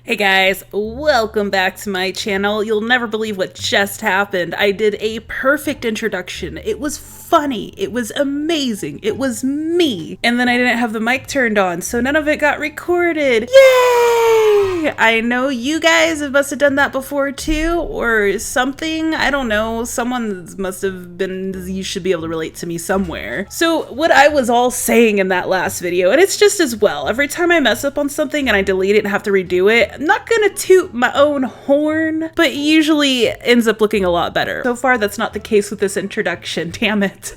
Hey guys, welcome back to my channel. You'll never believe what just happened. I did a perfect introduction. It was funny. It was amazing. It was me. And then I didn't have the mic turned on, so none of it got recorded. Yay! I know you guys must have done that before too, or something. I don't know. Someone must have been, you should be able to relate to me somewhere. So what I was all saying in that last video, and it's just as well. Every time I mess up on something and I delete it and have to redo it, I'm not gonna toot my own horn, but usually it ends up looking a lot better. So far, that's not the case with this introduction, damn it.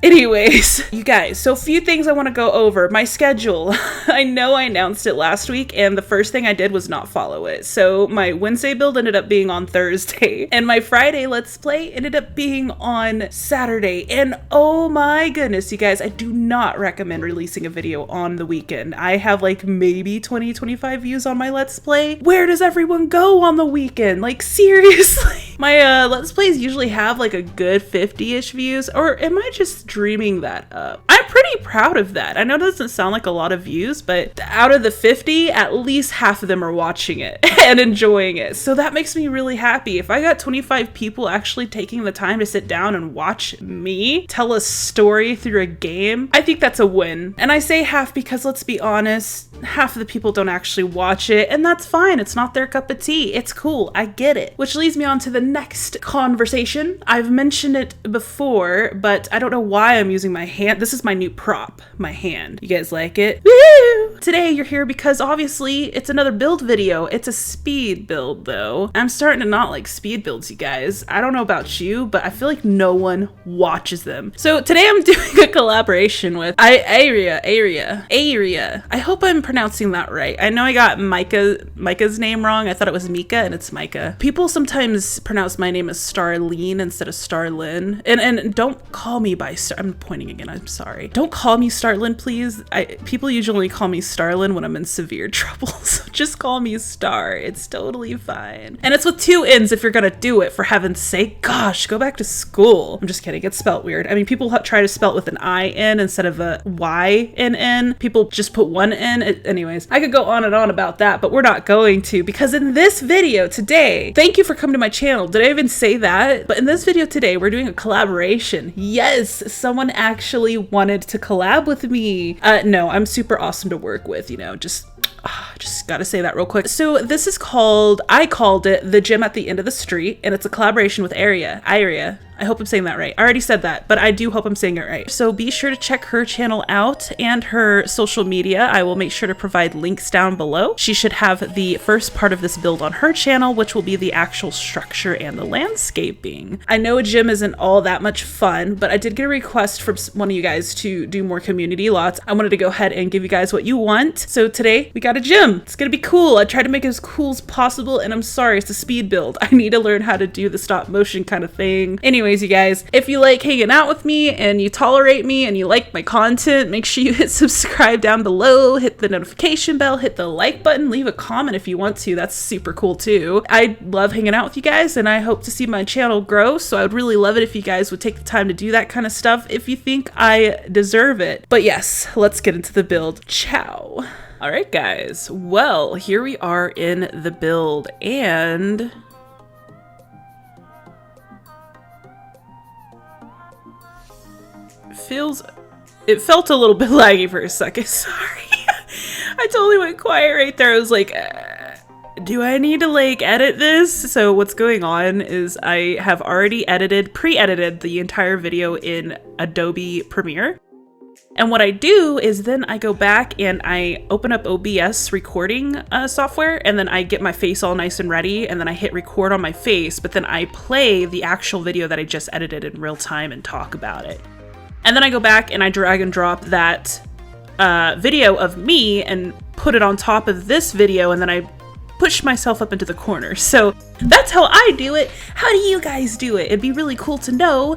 Anyways, you guys, so a few things I want to go over. My schedule. I know I announced it last week, and the first thing I did was not follow it. So my Wednesday build ended up being on Thursday, and my Friday Let's Play ended up being on Saturday. And oh my goodness, you guys, I do not recommend releasing a video on the weekend. I have like maybe 20-25 views on my Let's Play. Where does everyone go on the weekend? Like, seriously? My Let's Plays usually have like a good 50-ish views, or am I just dreaming that up? I'm pretty proud of that. I know it doesn't sound like a lot of views, but out of the 50, at least half of them are watching it and enjoying it. So that makes me really happy. If I got 25 people actually taking the time to sit down and watch me tell a story through a game, I think that's a win. And I say half because, let's be honest, half of the people don't actually watch it, and that's fine. It's not their cup of tea. It's cool. I get it. Which leads me on to the next conversation. I've mentioned it before, but I don't know why I'm using my hand. This is my new prop, my hand. You guys like it? Woo! Today you're here because obviously it's another build video. It's a speed build though. I'm starting to not like speed builds, you guys. I don't know about you, but I feel like no one watches them. So today I'm doing a collaboration with Ayrria. I hope I'm pronouncing that right. I know I got Micah's name wrong. I thought it was Mika and it's Micah. People sometimes pronounce my name as Starlene instead of Starlyn. And don't call me by I'm pointing again, I'm sorry. Don't call me Starlyn, please. People usually call me Starlyn when I'm in severe trouble, so just call me Star. It's totally fine. And it's with 2 N's if you're gonna do it, for heaven's sake. Gosh, go back to school. I'm just kidding, it's spelt weird. I mean, people try to spell it with an I-N instead of a Y-N-N. People just put 1 N. Anyways, I could go on and on about that, but we're not going to, because in this video today, thank you for coming to my channel. Did I even say that? But in this video today, we're doing a collaboration. Yes, someone actually wanted to collab with me. No, I'm super awesome to work with, you know, just gotta say that real quick. So this is called, I called it The Gym at the End of the Street, and it's a collaboration with Ayrria. I hope I'm saying that right. I already said that, but I do hope I'm saying it right. So be sure to check her channel out and her social media. I will make sure to provide links down below. She should have the first part of this build on her channel, which will be the actual structure and the landscaping. I know a gym isn't all that much fun, but I did get a request from one of you guys to do more community lots. I wanted to go ahead and give you guys what you want. So today we got a gym. It's gonna be cool. I tried to make it as cool as possible, and I'm sorry, it's a speed build. I need to learn how to do the stop motion kind of thing. Anyways, you guys, if you like hanging out with me and you tolerate me and you like my content, make sure you hit subscribe down below, hit the notification bell, hit the like button, leave a comment if you want to. That's super cool too. I love hanging out with you guys, and I hope to see my channel grow, so I would really love it if you guys would take the time to do that kind of stuff if you think I deserve it. But yes, let's get into the build. Ciao. All right, guys. Well, here we are in the build, and it felt a little bit laggy for a second. Sorry. I totally went quiet right there. I was like, do I need to like edit this? So what's going on is I have already pre-edited the entire video in Adobe Premiere. And what I do is then I go back and I open up OBS recording software, and then I get my face all nice and ready, and then I hit record on my face, but then I play the actual video that I just edited in real time and talk about it. And then I go back and I drag and drop that video of me and put it on top of this video, and then I push myself up into the corner. So that's how I do it. How do you guys do it? It'd be really cool to know.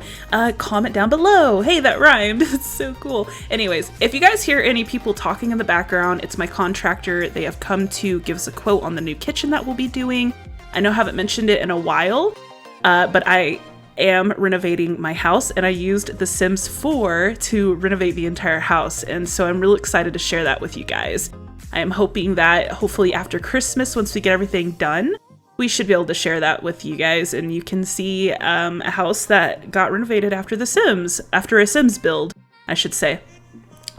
Comment down below. Hey, that rhymed. It's so cool. Anyways, if you guys hear any people talking in the background, it's my contractor. They have come to give us a quote on the new kitchen that we'll be doing. I know I haven't mentioned it in a while, but I am renovating my house, and I used The Sims 4 to renovate the entire house, and so I'm really excited to share that with you guys. I am hoping that hopefully after Christmas, once we get everything done, we should be able to share that with you guys, and you can see a house that got renovated after The Sims, after a Sims build, I should say.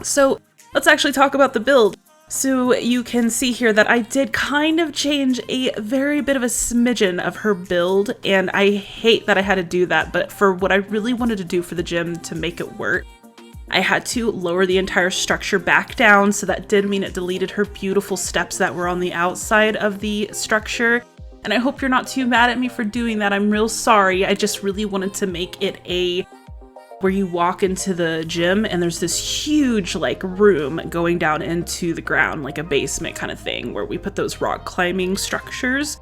So let's actually talk about the build. So you can see here that I did kind of change a very bit of a smidgen of her build, and I hate that I had to do that, but for what I really wanted to do for the gym to make it work, I had to lower the entire structure back down, so that did mean it deleted her beautiful steps that were on the outside of the structure. And I hope you're not too mad at me for doing that. I'm real sorry. I just really wanted to make it where you walk into the gym and there's this huge like room going down into the ground, like a basement kind of thing, where we put those rock climbing structures.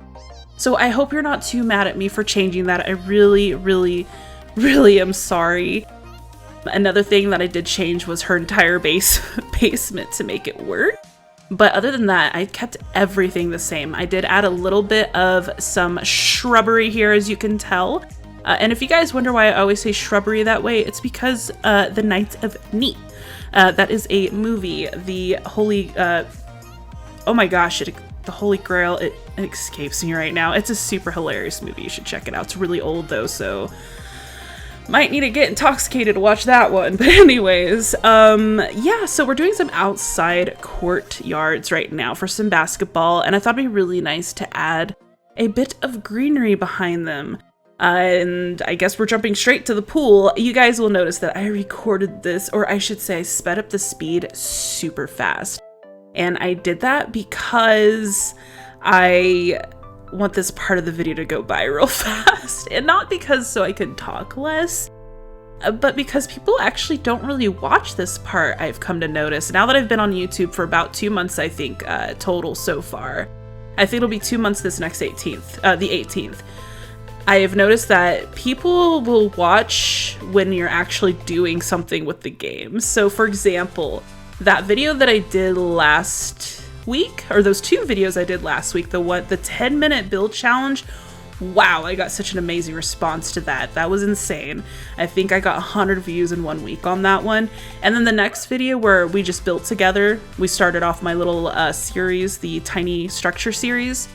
So I hope you're not too mad at me for changing that. I really, really, really am sorry. Another thing that I did change was her entire basement to make it work. But other than that, I kept everything the same. I did add a little bit of some shrubbery here, as you can tell. And if you guys wonder why I always say shrubbery that way, it's because The Night of Neat. That is a movie. The Holy... oh my gosh, the Holy Grail, it escapes me right now. It's a super hilarious movie. You should check it out. It's really old though, so... might need to get intoxicated to watch that one. But anyways, yeah, so we're doing some outside courtyards right now for some basketball, and I thought it'd be really nice to add a bit of greenery behind them. And I guess we're jumping straight to the pool. You guys will notice that I recorded this, or I should say I sped up the speed super fast. And I did that because I want this part of the video to go by real fast, and not because so I can talk less, but because people actually don't really watch this part. I've come to notice now that I've been on YouTube for about 2 months, I think, total so far. I think it'll be 2 months this next 18th, the 18th. I have noticed that people will watch when you're actually doing something with the game. So for example, that video that I did last week, or those 2 videos I did last week, the 10-minute build challenge, wow, I got such an amazing response to that. That was insane. I think I got 100 views in 1 week on that one. And then the next video where we just built together, we started off my little series, the tiny structure series.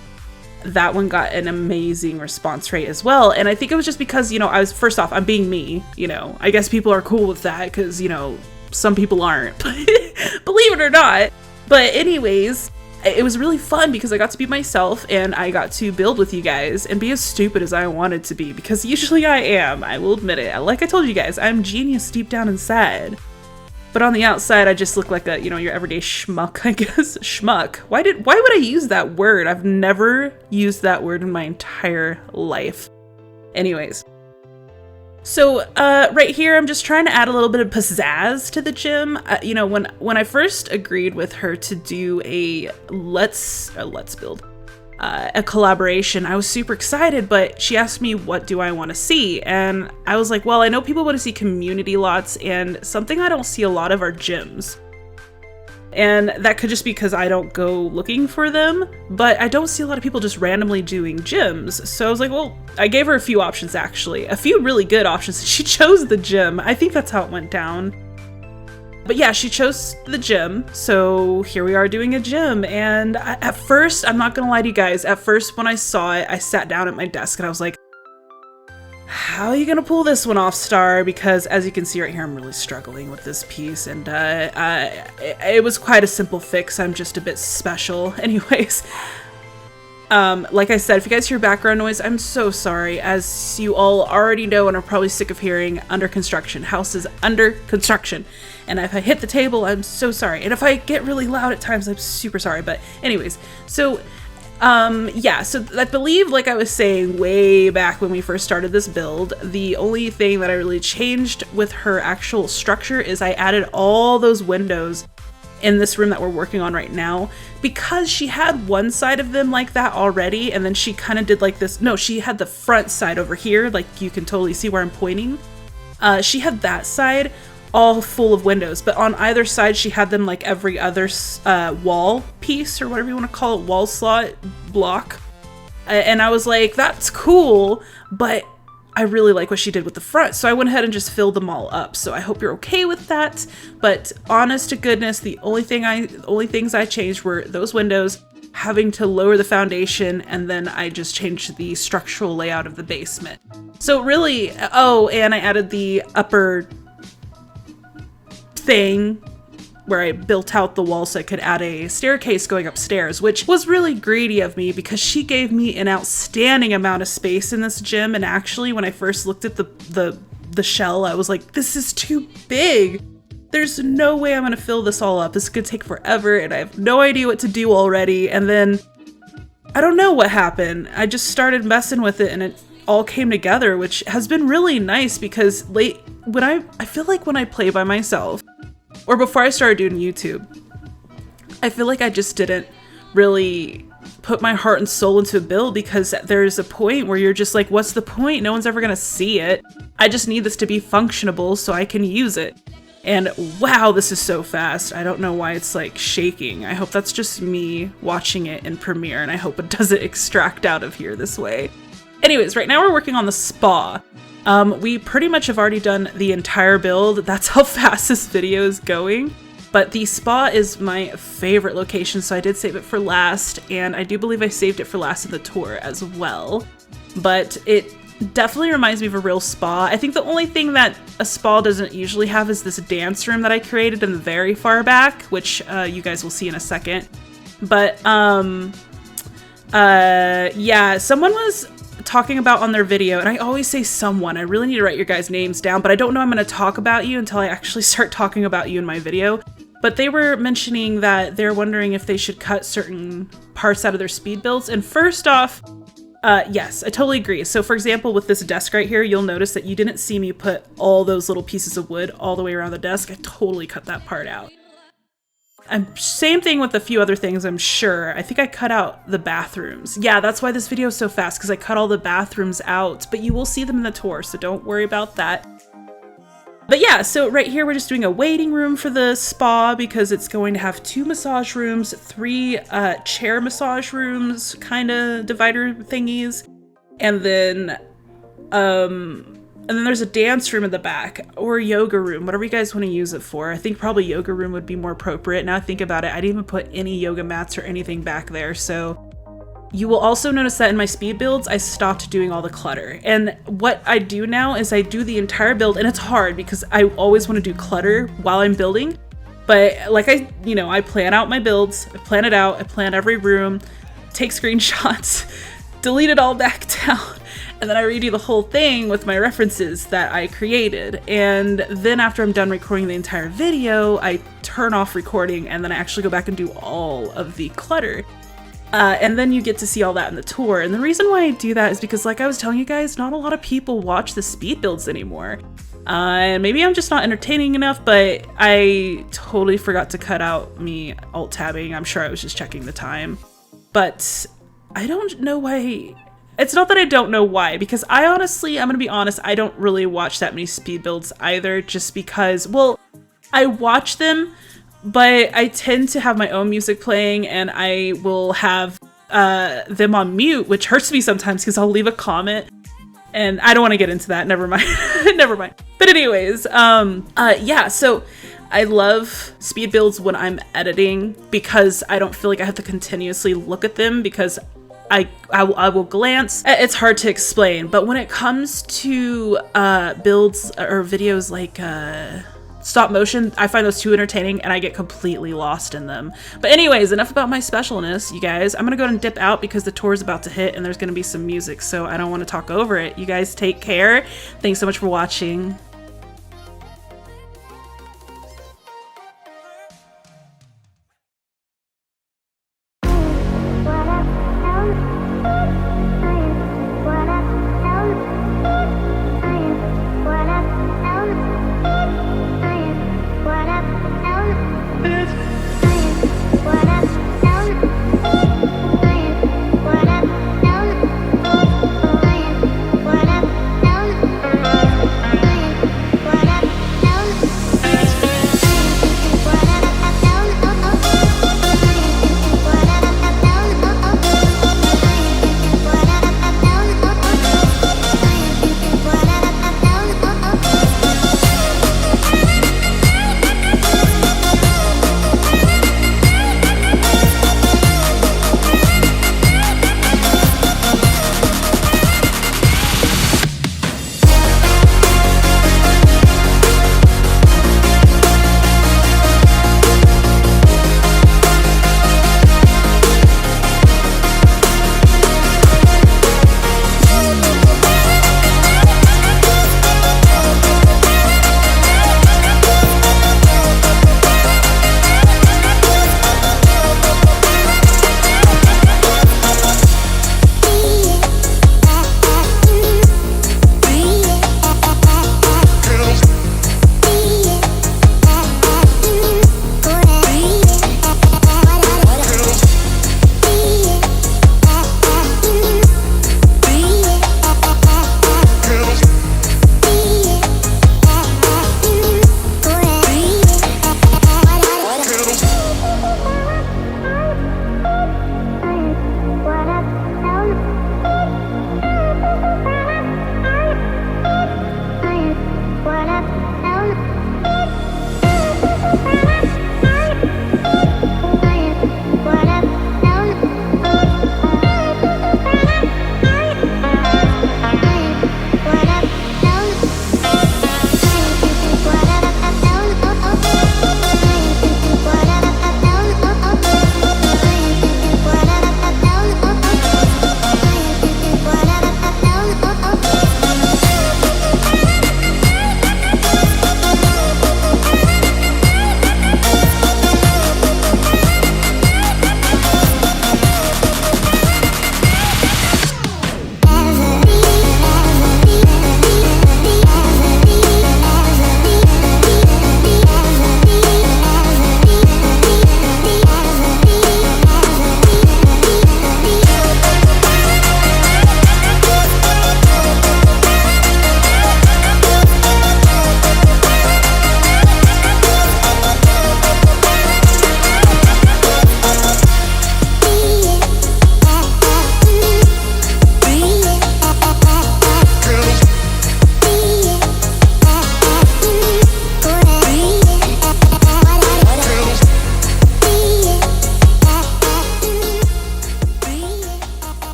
That one got an amazing response rate as well. And I think it was just because, you know, first off, I'm being me, you know, I guess people are cool with that because, you know, some people aren't, believe it or not. But anyways, it was really fun because I got to be myself and I got to build with you guys and be as stupid as I wanted to be, because usually I am, I will admit it. Like I told you guys, I'm genius deep down inside. But on the outside, I just look like a, you know, your everyday schmuck, I guess. Schmuck. Why would I use that word? I've never used that word in my entire life. Anyways. So right here, I'm just trying to add a little bit of pizzazz to the gym. You know, when I first agreed with her to do a let's build, a collaboration, I was super excited, but she asked me, what do I want to see? And I was like, well, I know people want to see community lots, and something I don't see a lot of are gyms. And that could just be because I don't go looking for them, but I don't see a lot of people just randomly doing gyms. So I was like, well, I gave her a few options, actually, a few really good options. She chose the gym. I think that's how it went down. But yeah, she chose the gym, so here we are doing a gym. And at first, I'm not gonna lie to you guys, at first when I saw it, I sat down at my desk and I was like, how are you gonna pull this one off, Star? Because as you can see right here, I'm really struggling with this piece, and it was quite a simple fix. I'm just a bit special. Anyways, like I said, if you guys hear background noise, I'm so sorry. As you all already know and are probably sick of hearing, under construction. House is under construction. And if I hit the table, I'm so sorry. And if I get really loud at times, I'm super sorry. But anyways, so yeah, so I believe, like I was saying way back when we first started this build, the only thing that I really changed with her actual structure is I added all those windows in this room that we're working on right now, because she had one side of them like that already, and then she kind of did like this. No, she had the front side over here, like you can totally see where I'm pointing. She had that side all full of windows, but on either side she had them like every other wall piece, or whatever you want to call it, wall slot block. And I was like, that's cool, but I really like what she did with the front, so I went ahead and just filled them all up. So I hope you're okay with that. But honest to goodness, the only things I changed were those windows, having to lower the foundation, and then I just changed the structural layout of the basement. So really, oh, and I added the upper thing where I built out the wall so I could add a staircase going upstairs, which was really greedy of me because she gave me an outstanding amount of space in this gym. And actually, when I first looked at the shell, I was like, this is too big. There's no way I'm gonna fill this all up. This could take forever and I have no idea what to do already. And then I don't know what happened. I just started messing with it and it all came together, which has been really nice because I feel like when I play by myself, or before I started doing YouTube, I feel like I just didn't really put my heart and soul into a build because there's a point where you're just like, what's the point? No one's ever gonna see it. I just need this to be functionable so I can use it. And wow, this is so fast. I don't know why it's like shaking. I hope that's just me watching it in Premiere and I hope it doesn't extract out of here this way. Anyways, right now we're working on the spa. We pretty much have already done the entire build. That's how fast this video is going. But the spa is my favorite location, so I did save it for last, and I do believe I saved it for last in the tour as well. But it definitely reminds me of a real spa. I think the only thing that a spa doesn't usually have is this dance room that I created in the very far back, which you guys will see in a second. But yeah, someone was talking about on their video, and I always say someone, I really need to write your guys' names down, but I don't know I'm going to talk about you until I actually start talking about you in my video. But they were mentioning that they're wondering if they should cut certain parts out of their speed builds. And first off, yes, I totally agree. So for example, with this desk right here, you'll notice that you didn't see me put all those little pieces of wood all the way around the desk. I totally cut that part out. Same thing with a few other things, I'm sure. I think I cut out the bathrooms. Yeah, that's why this video is so fast, because I cut all the bathrooms out, but you will see them in the tour, so don't worry about that. But yeah, so right here we're just doing a waiting room for the spa because it's going to have 2 massage rooms, 3 chair massage rooms, kind of divider thingies, and then there's a dance room in the back, or a yoga room, whatever you guys want to use it for. I think probably yoga room would be more appropriate. Now I think about it, I didn't even put any yoga mats or anything back there. So you will also notice that in my speed builds, I stopped doing all the clutter. And what I do now is I do the entire build, and it's hard because I always want to do clutter while I'm building. But like I plan out my builds, I plan it out, I plan every room, take screenshots, delete it all back down. And then I redo the whole thing with my references that I created. And then after I'm done recording the entire video, I turn off recording and then I actually go back and do all of the clutter. And then you get to see all that in the tour. And the reason why I do that is because, like I was telling you guys, not a lot of people watch the speed builds anymore. And maybe I'm just not entertaining enough, but I totally forgot to cut out me alt-tabbing. I'm sure I was just checking the time. But I don't know why. It's not that I don't know why, because I honestly, I'm gonna be honest, I don't really watch that many speed builds either, just because, well, I watch them, but I tend to have my own music playing and I will have them on mute, which hurts me sometimes because I'll leave a comment and I don't want to get into that. Never mind. Never mind. But anyways, yeah, so I love speed builds when I'm editing because I don't feel like I have to continuously look at them because I will glance. It's hard to explain, but when it comes to builds or videos like stop motion, I find those too entertaining and I get completely lost in them. But anyways, enough about my specialness, you guys. I'm gonna go and dip out because the tour is about to hit and there's gonna be some music, so I don't want to talk over it. You guys take care. Thanks so much for watching.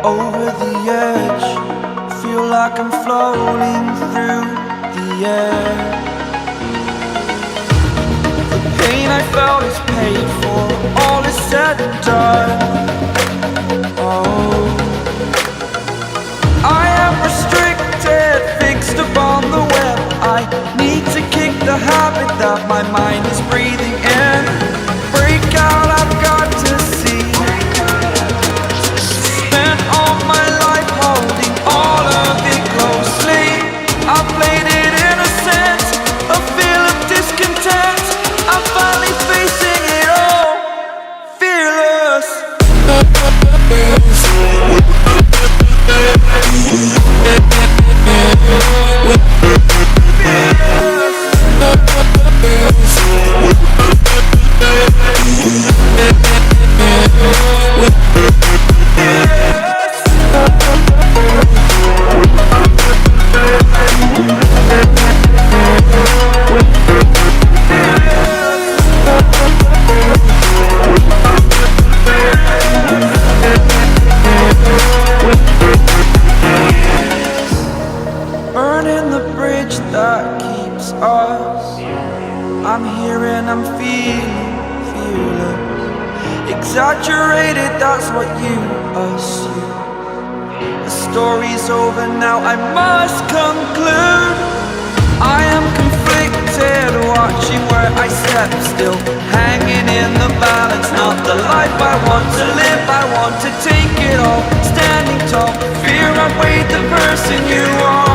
over the edge. Feel like I'm floating through the air. The pain I felt is paid for, all is said and done. Oh, I am restricted, fixed upon the web. I need to kick the habit that my mind is breathing in. Break out, I've got to see. Spent all my life holding all of it closely. I played it innocent, a feel of discontent. I'm finally facing it all, fearless. Burning the bridge that keeps us. I'm here and I'm feeling fearless. Exaggerated, that's what you assume. The story's over now, I must conclude. I am conflicted, watching where I step still, hanging in the balance. Not the life I want to live, I want to take it all. Standing tall, fear I weighed the person you are.